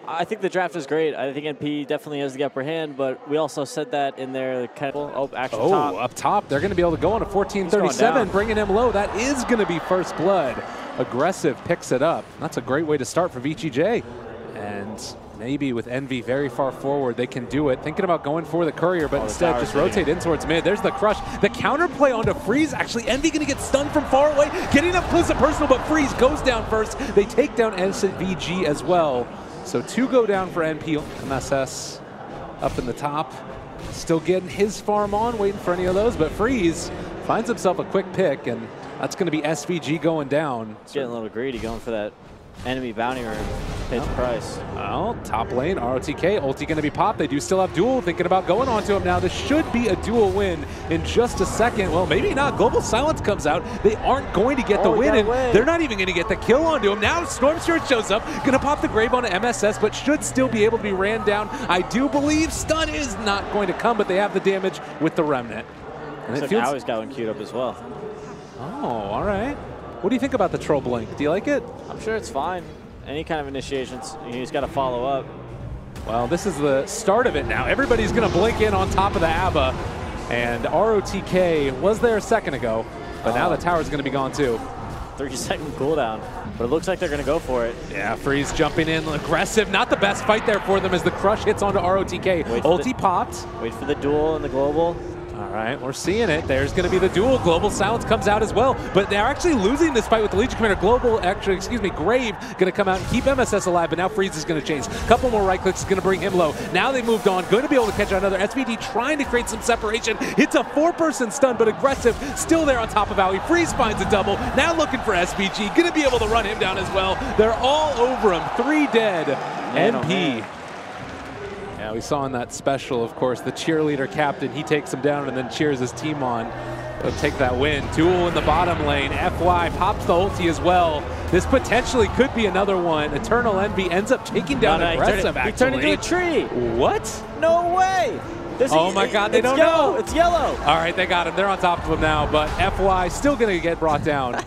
I think the draft is great. I think NP definitely has the upper hand, but we also said that in their top. Up top, they're going to be able to go on a 14-37, bringing him low. That is going to be first blood. Aggressive picks it up. That's a great way to start for VG.J. And maybe with Envy very far forward, they can do it. Thinking about going for the courier, but instead just rotate in towards mid. There's the crush. The counterplay onto Freeze. Actually, Envy going to get stunned from far away. Getting up close and personal, but Freeze goes down first. They take down VG as well. So 2 go down for NP. MSS up in the top. Still getting his farm on, waiting for any of those, but Freeze finds himself a quick pick, and that's going to be SVG going down. It's getting a little greedy, going for that enemy bounty room. Pays the price. Well, top lane, ROTK, ulti going to be popped. They do still have duel, thinking about going onto him now. This should be a duel win in just a second. Well, maybe not. Global Silence comes out. They aren't going to get the win, and they're not even going to get the kill onto him. Now Stormspirit shows up, going to pop the grave onto MSS, but should still be able to be ran down. I do believe stun is not going to come, but they have the damage with the Remnant. And it feels like got one queued up as well. Oh, all right. What do you think about the Troll Blink? Do you like it? I'm sure it's fine. Any kind of initiations, he's got to follow up. Well, this is the start of it now. Everybody's going to blink in on top of the ABBA. And ROTK was there a second ago, but now the tower's going to be gone too. 30-second cooldown, but it looks like they're going to go for it. Yeah, Freeze jumping in, aggressive. Not the best fight there for them as the crush hits onto ROTK. Ulti popped. Wait for the duel and the global. All right, we're seeing it. There's going to be the duel. Global Silence comes out as well, but they're actually losing this fight with the Legion Commander. Grave going to come out and keep MSS alive, but now Freeze is going to chase. A couple more right clicks is going to bring him low. Now they moved on, going to be able to catch another. SVD trying to create some separation. Hits a 4-person stun, but aggressive, still there on top of Owie. Freeze finds a double, now looking for SVG. Going to be able to run him down as well. They're all over him, 3 dead. NP. Yeah, we saw in that special, of course, the cheerleader captain, he takes him down and then cheers his team on. They'll take that win. Duel in the bottom lane. FY pops the ulti as well. This potentially could be another one. Eternal Envy ends up taking down aggressive, actually. He turned into a tree. What? No way. Oh my God, they don't know. It's yellow. All right, they got him. They're on top of him now, but FY still going to get brought down.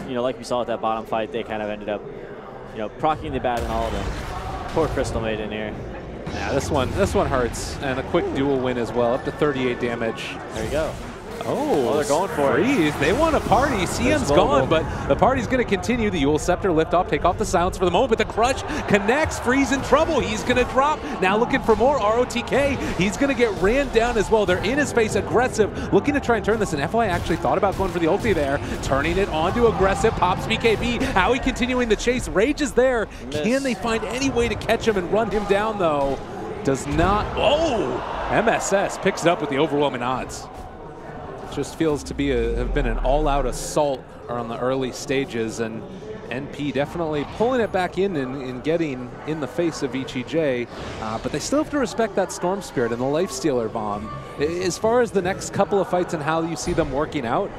You know, like we saw at that bottom fight, they kind of ended up, you know, proccing the bat in all of them. Poor Crystal Maid in here. Yeah, this one hurts, and a quick duel win as well, up to 38 damage. There you go. Oh, they're going for it. They want a party. CM's gone, but the party's going to continue. The Yule Scepter lift off, take off the silence for the moment, but the crush connects. Freeze in trouble. He's going to drop. Now looking for more. ROTK. He's going to get ran down as well. They're in his face, aggressive, looking to try and turn this. And FY actually thought about going for the ulti there, turning it onto aggressive. Pops BKB. Howie continuing the chase. Rage is there. Can they find any way to catch him and run him down, though? Does not. Oh! MSS picks it up with the overwhelming odds. Just feels to be have been an all-out assault on the early stages, and NP definitely pulling it back in and getting in the face of VG.J, but they still have to respect that Storm Spirit and the Lifestealer Bomb. As far as the next couple of fights and how you see them working out,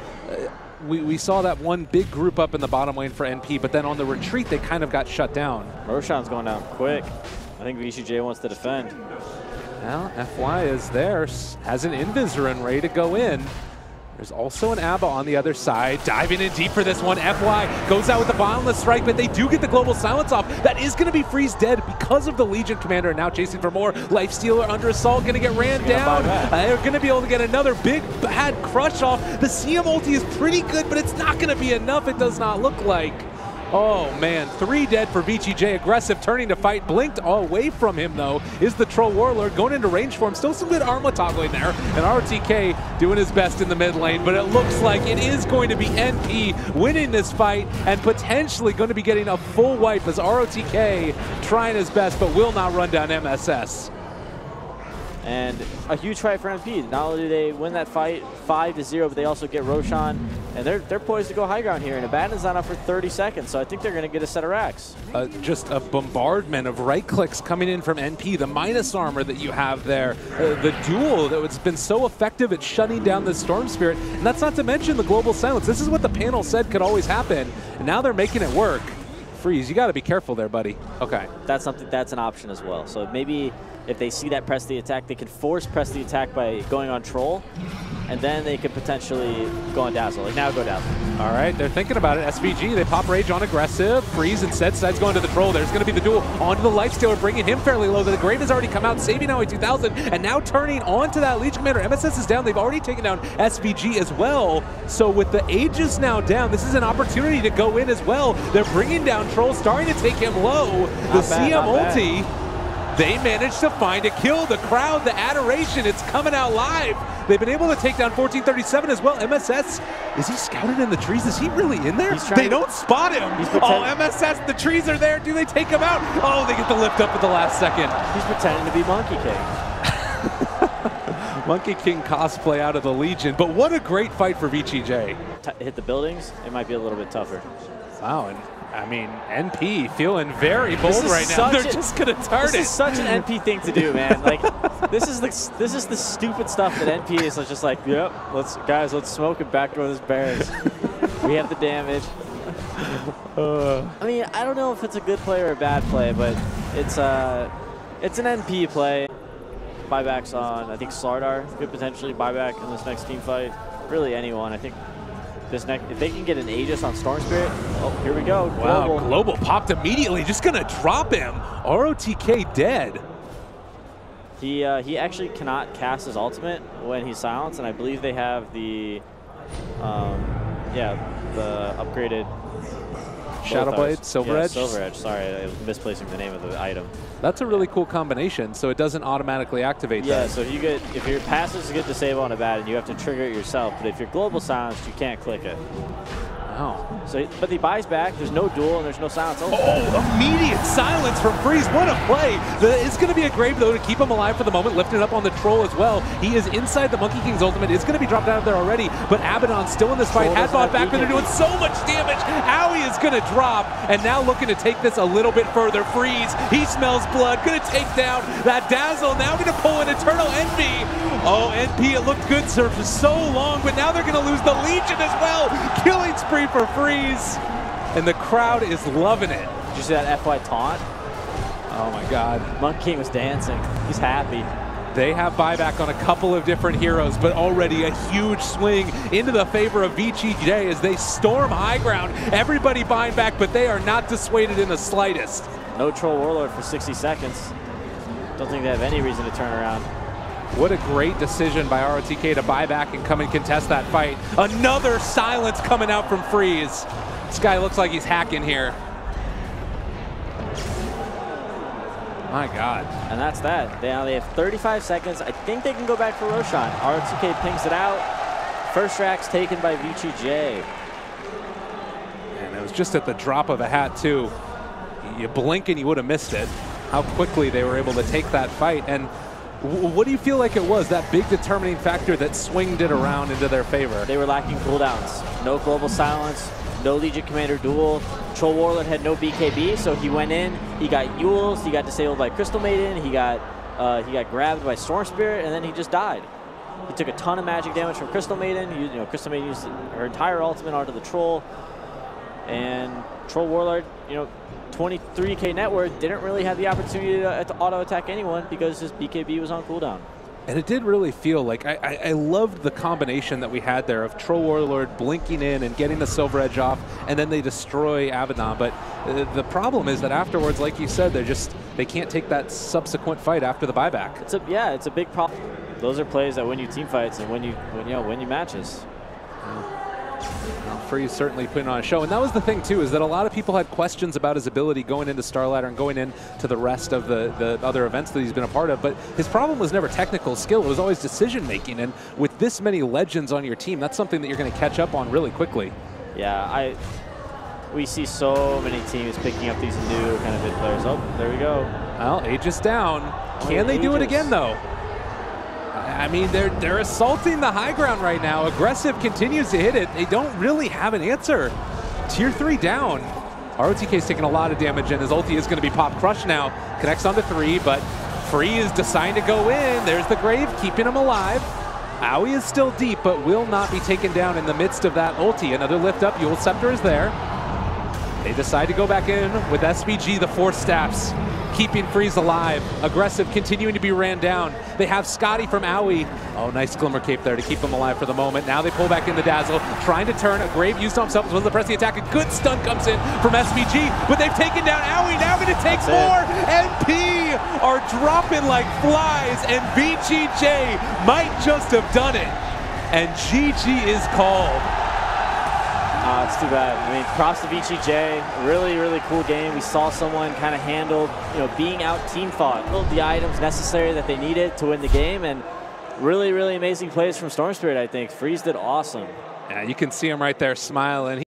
we saw that one big group up in the bottom lane for NP, but then on the retreat they kind of got shut down. Roshan's going down quick. I think VG.J wants to defend. Well, FY is there, has an Invis run ready to go in. There's also an ABBA on the other side, diving in deep for this one. FY goes out with the Boundless Strike, but they do get the Global Silence off. That is going to be Freeze dead because of the Legion Commander, now chasing for more. Lifestealer under assault, going to get ran down. They're going to be able to get another big, bad crush off. The CM ulti is pretty good, but it's not going to be enough, it does not look like. Oh man, 3 dead for VG.J. Aggressive, turning to fight. Blinked away from him though is the Troll Warlord, going into range for him. Still some good armor toggling there. And RTK doing his best in the mid lane, but it looks like it is going to be NP winning this fight and potentially going to be getting a full wipe as ROTK trying his best, but will not run down MSS. And a huge fight for NP. Not only do they win that fight 5-0, but they also get Roshan, and they're poised to go high ground here. And Abaddon's not up for 30 seconds, so I think they're going to get a set of racks. Just a bombardment of right clicks coming in from NP. The minus armor that you have there, the duel that's been so effective at shutting down the Storm Spirit, and that's not to mention the Global Silence. This is what the panel said could always happen, and now they're making it work. Freeze, you got to be careful there, buddy. Okay. That's an option as well. So maybe if they see that press the attack, they can force press the attack by going on Troll, and and then they could potentially go on Dazzle. Like, now go Dazzle. All right, they're thinking about it. SVG, they pop Rage on aggressive. Freeze instead decides going to the Troll. There's going to be the duel onto the Lifestealer, bringing him fairly low. The Grave has already come out, saving Aoi 2000, and now turning onto that Legion Commander. MSS is down. They've already taken down SVG as well. So with the Aegis now down, this is an opportunity to go in as well. They're bringing down Troll, starting to take him low. The CM ulti, they managed to find a kill. The crowd, the adoration, it's coming out live. They've been able to take down 1437 as well. MSS, is he scouted in the trees? Is he really in there? They don't spot him. Oh, MSS, the trees are there. Do they take him out? Oh, they get the lift up at the last second. He's pretending to be Monkey King. Monkey King cosplay out of the Legion, but what a great fight for VG.J. Hit the buildings, it might be a little bit tougher. Wow, and I mean, NP feeling very bold right now. They're just gonna turn it. This is such an NP thing to do, man. Like, this is the stupid stuff that NP is just like, yep, let's smoke and backdoor this Barons. We have the damage. I mean, I don't know if it's a good play or a bad play, but it's an NP play. Buybacks on, I think Slardar could potentially buyback in this next team fight. Really anyone, I think. This next, if they can get an Aegis on Storm Spirit, oh, here we go. Global. Wow, Global popped immediately, just gonna drop him. ROTK dead. He actually cannot cast his ultimate when he's silenced, and I believe they have the, the upgraded Shadowblade, Silver Edge? Silver Edge, sorry, I was misplacing the name of the item. That's a really cool combination, so it doesn't automatically activate that. Yeah, so if your passives get disabled on a bat, and you have to trigger it yourself, but if you're global silenced, you can't click it. Wow. So, but he buys back, there's no duel, and there's no silence. Oh, immediate silence from Freeze, what a play. It's going to be a Grave, though, to keep him alive for the moment, lifting up on the Troll as well. He is inside the Monkey King's ultimate. It's going to be dropped out of there already, but Abaddon still in this fight. Had bought back, but they're doing so much damage. Aoi is going to drop, and now looking to take this a little bit further. Freeze, he smells blood, going to take down that Dazzle, now going to pull in Eternal Envy. Oh, NP, it looked good for so long, but now they're going to lose the Legion as well. Killing spree for Freeze, and the crowd is loving it. Did you see that FY taunt? Oh my God. Monkey King was dancing. He's happy. They have buyback on a couple of different heroes, but already a huge swing into the favor of VG.J as they storm high ground. Everybody buying back, but they are not dissuaded in the slightest. No Troll Warlord for 60 seconds. Don't think they have any reason to turn around. What a great decision by ROTK to buy back and come and contest that fight. Another silence coming out from Freeze. This guy looks like he's hacking here. My God. And that's that. They have 35 seconds. I think they can go back for Roshan. ROTK pings it out. First rack's taken by VG.J. And it was just at the drop of a hat, too. You blink and you would have missed it. How quickly they were able to take that fight. And what do you feel like it was, that big determining factor that swinged it around into their favor? They were lacking cooldowns. No global silence, no Legion Commander duel. Troll Warlord had no BKB, so he went in, he got Yules, he got disabled by Crystal Maiden, he got grabbed by Storm Spirit, and then he just died. He took a ton of magic damage from Crystal Maiden. Crystal Maiden used her entire ultimate onto the Troll, and Troll Warlord, 23k net worth, didn't really have the opportunity to auto-attack anyone because his BKB was on cooldown. And it did really feel like, I loved the combination that we had there of Troll Warlord blinking in and getting the Silver Edge off, and then they destroy Abaddon. But the problem is that afterwards, like you said, they can't take that subsequent fight after the buyback. It's a big problem. Those are plays that win you team fights and win you matches. Freeze certainly putting on a show, and that was the thing too, is that a lot of people had questions about his ability going into Starladder and going into the rest of the other events that he's been a part of, but his problem was never technical skill, it was always decision making, and with this many legends on your team, that's something that you're going to catch up on really quickly. Yeah, we see so many teams picking up these new kind of mid players. Oh, there we go. Well, Aegis down. Can they do it again though? I mean, they're assaulting the high ground right now. Aggressive continues to hit it. They don't really have an answer. Tier 3 down. ROTK's taking a lot of damage, and his ulti is going to be pop crush now. Connects onto 3, but Free is deciding to go in. There's the Grave, keeping him alive. Aoi is still deep, but will not be taken down in the midst of that ulti. Another lift up. Yule Scepter is there. They decide to go back in with SVG, the Force Staffs, keeping Freeze alive. Aggressive, continuing to be ran down. They have Scotty from Owie. Oh, nice Glimmer Cape there to keep them alive for the moment. Now they pull back in the Dazzle, trying to turn. A Grave used on himself as well as the press the attack. A good stun comes in from SVG, but they've taken down Owie. Now going to take more. MP are dropping like flies, and VG.J might just have done it. And GG is called. It's too bad. I mean, props to VG.J. Really, really cool game. We saw someone kind of handle, being out team fought. The items necessary that they needed to win the game, and really, really amazing plays from Storm Spirit, I think. Freeze did awesome. Yeah, you can see him right there smiling.